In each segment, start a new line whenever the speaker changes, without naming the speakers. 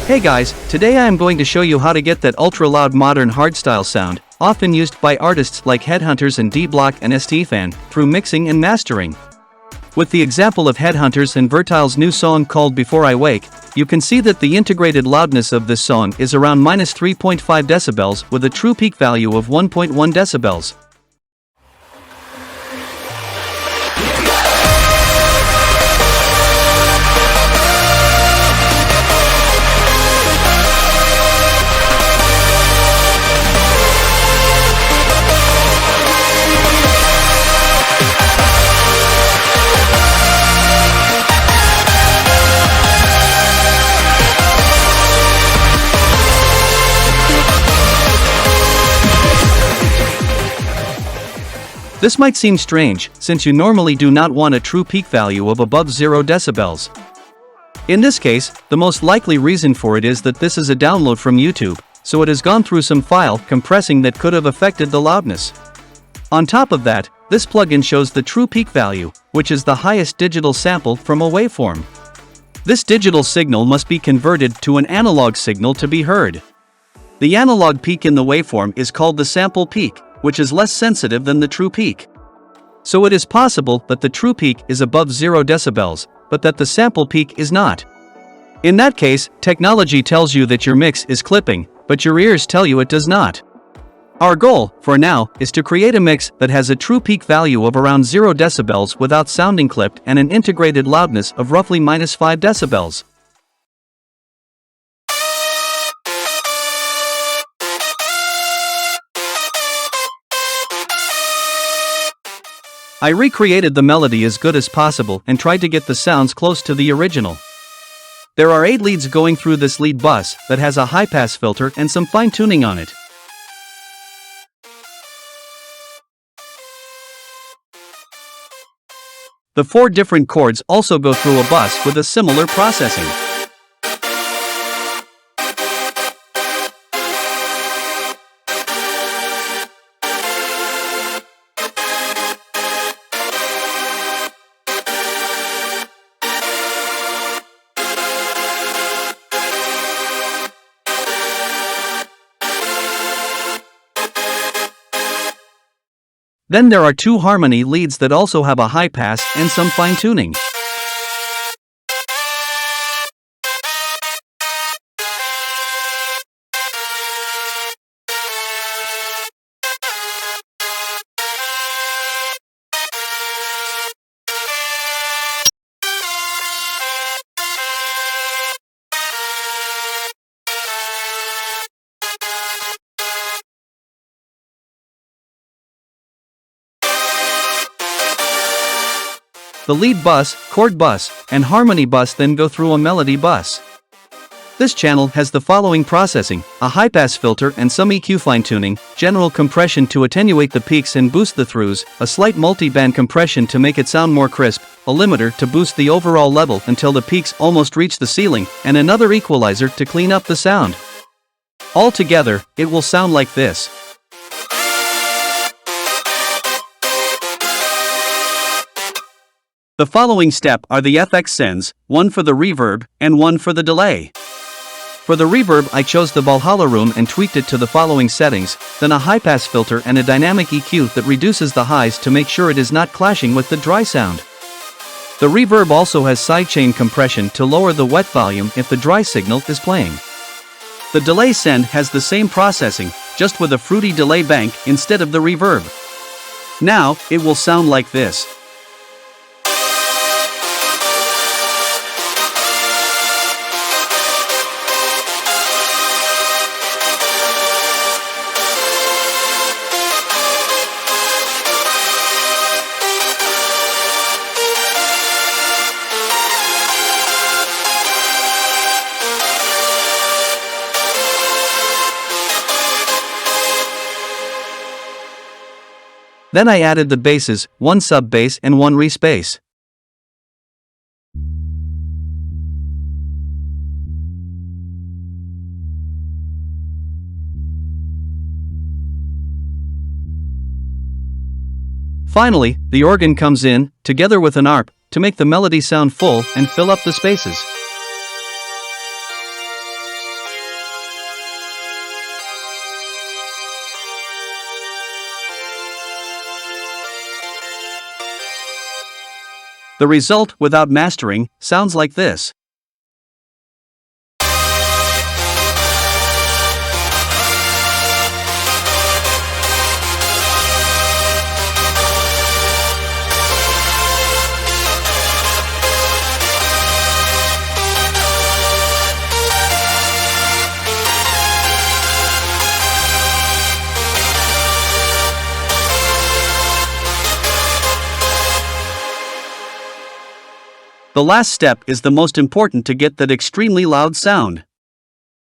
Hey guys, today I am going to show you how to get that ultra loud modern hardstyle sound, often used by artists like Headhunterz and D-Block S-te-Fan, through mixing and mastering. With the example of Headhunterz and Vertile's new song called Before I Wake, you can see that the integrated loudness of this song is around -3.5 decibels with a true peak value of 1.1 decibels. This might seem strange, since you normally do not want a true peak value of above 0 decibels. In this case, the most likely reason for it is that this is a download from YouTube, so it has gone through some file compressing that could have affected the loudness. On top of that, this plugin shows the true peak value, which is the highest digital sample from a waveform. This digital signal must be converted to an analog signal to be heard. The analog peak in the waveform is called the sample peak, which is less sensitive than the true peak. So it is possible that the true peak is above 0 decibels, but that the sample peak is not. In that case, technology tells you that your mix is clipping, but your ears tell you it does not. Our goal, for now, is to create a mix that has a true peak value of around 0 decibels without sounding clipped and an integrated loudness of roughly -5 decibels. I recreated the melody as good as possible and tried to get the sounds close to the original. There are 8 leads going through this lead bus that has a high-pass filter and some fine-tuning on it. The 4 different chords also go through a bus with a similar processing. Then there are 2 harmony leads that also have a high pass and some fine-tuning. The lead bus, chord bus, and harmony bus then go through a melody bus. This channel has the following processing: a high-pass filter and some EQ fine-tuning, general compression to attenuate the peaks and boost the throughs, a slight multi-band compression to make it sound more crisp, a limiter to boost the overall level until the peaks almost reach the ceiling, and another equalizer to clean up the sound. All together, it will sound like this. The following step are the FX sends, one for the reverb, and one for the delay. For the reverb I chose the Valhalla room and tweaked it to the following settings, then a high-pass filter and a dynamic EQ that reduces the highs to make sure it is not clashing with the dry sound. The reverb also has sidechain compression to lower the wet volume if the dry signal is playing. The delay send has the same processing, just with a fruity delay bank instead of the reverb. Now, it will sound like this. Then I added the basses, 1 sub-bass and 1 respace. Finally, the organ comes in, together with an ARP, to make the melody sound full and fill up the spaces. The result, without mastering, sounds like this. The last step is the most important to get that extremely loud sound.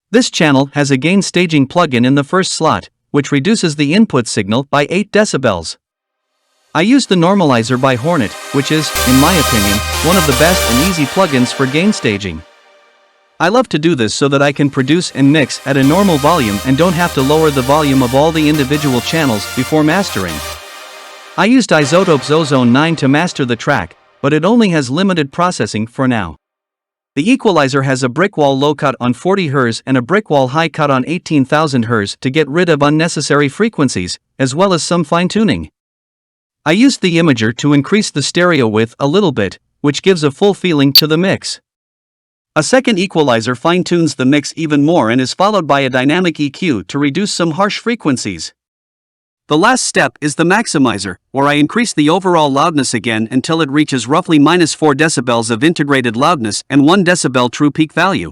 This channel has a gain staging plugin in the first slot, which reduces the input signal by 8 decibels. I use the normalizer by Hornet, which is, in my opinion, one of the best and easy plugins for gain staging. I love to do this so that I can produce and mix at a normal volume and don't have to lower the volume of all the individual channels before mastering. I used iZotope's Ozone 9 to master the track, but it only has limited processing for now. The equalizer has a brick wall low cut on 40 Hz and a brick wall high cut on 18,000 Hz to get rid of unnecessary frequencies, as well as some fine-tuning. I used the imager to increase the stereo width a little bit, which gives a full feeling to the mix. A second equalizer fine-tunes the mix even more and is followed by a dynamic EQ to reduce some harsh frequencies. The last step is the maximizer, where I increase the overall loudness again until it reaches roughly -4 decibels of integrated loudness and 1 decibel true peak value.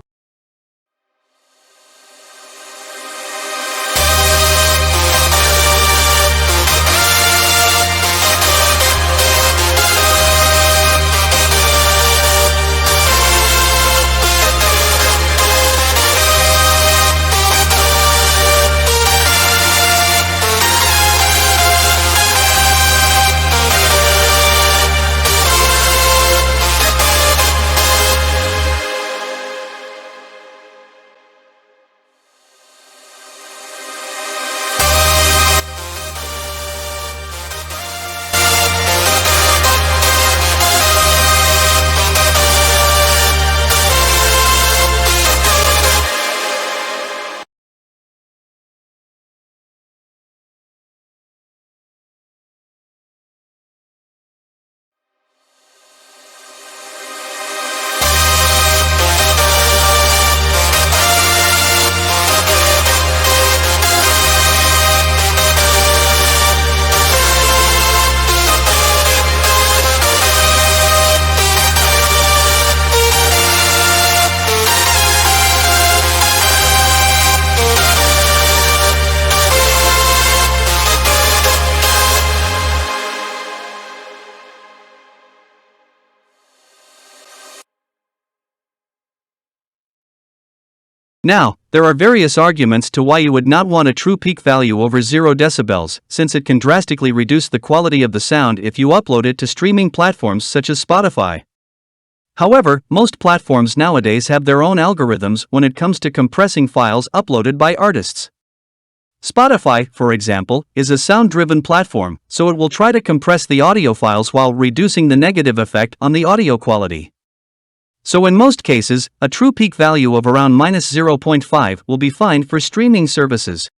Now, there are various arguments to why you would not want a true peak value over 0 decibels, since it can drastically reduce the quality of the sound if you upload it to streaming platforms such as Spotify. However, most platforms nowadays have their own algorithms when it comes to compressing files uploaded by artists. Spotify, for example, is a sound-driven platform, so it will try to compress the audio files while reducing the negative effect on the audio quality. So in most cases, a true peak value of around -0.5 will be fine for streaming services.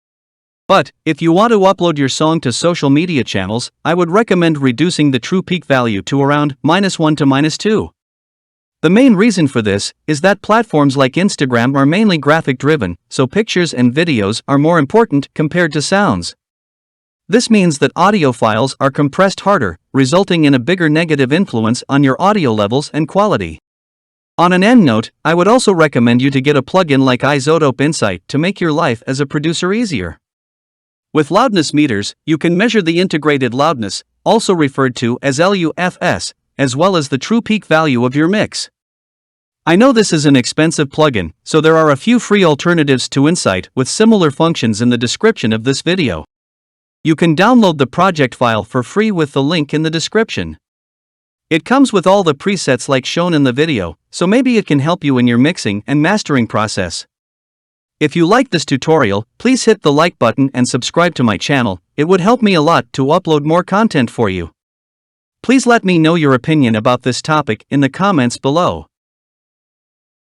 But, if you want to upload your song to social media channels, I would recommend reducing the true peak value to around -1 to -2. The main reason for this is that platforms like Instagram are mainly graphic-driven, so pictures and videos are more important compared to sounds. This means that audio files are compressed harder, resulting in a bigger negative influence on your audio levels and quality. On an end note, I would also recommend you to get a plugin like iZotope Insight to make your life as a producer easier. With loudness meters, you can measure the integrated loudness, also referred to as LUFS, as well as the true peak value of your mix. I know this is an expensive plugin, so there are a few free alternatives to Insight with similar functions in the description of this video. You can download the project file for free with the link in the description. It comes with all the presets like shown in the video, so maybe it can help you in your mixing and mastering process. If you like this tutorial, please hit the like button and subscribe to my channel. It would help me a lot to upload more content for you. Please let me know your opinion about this topic in the comments below.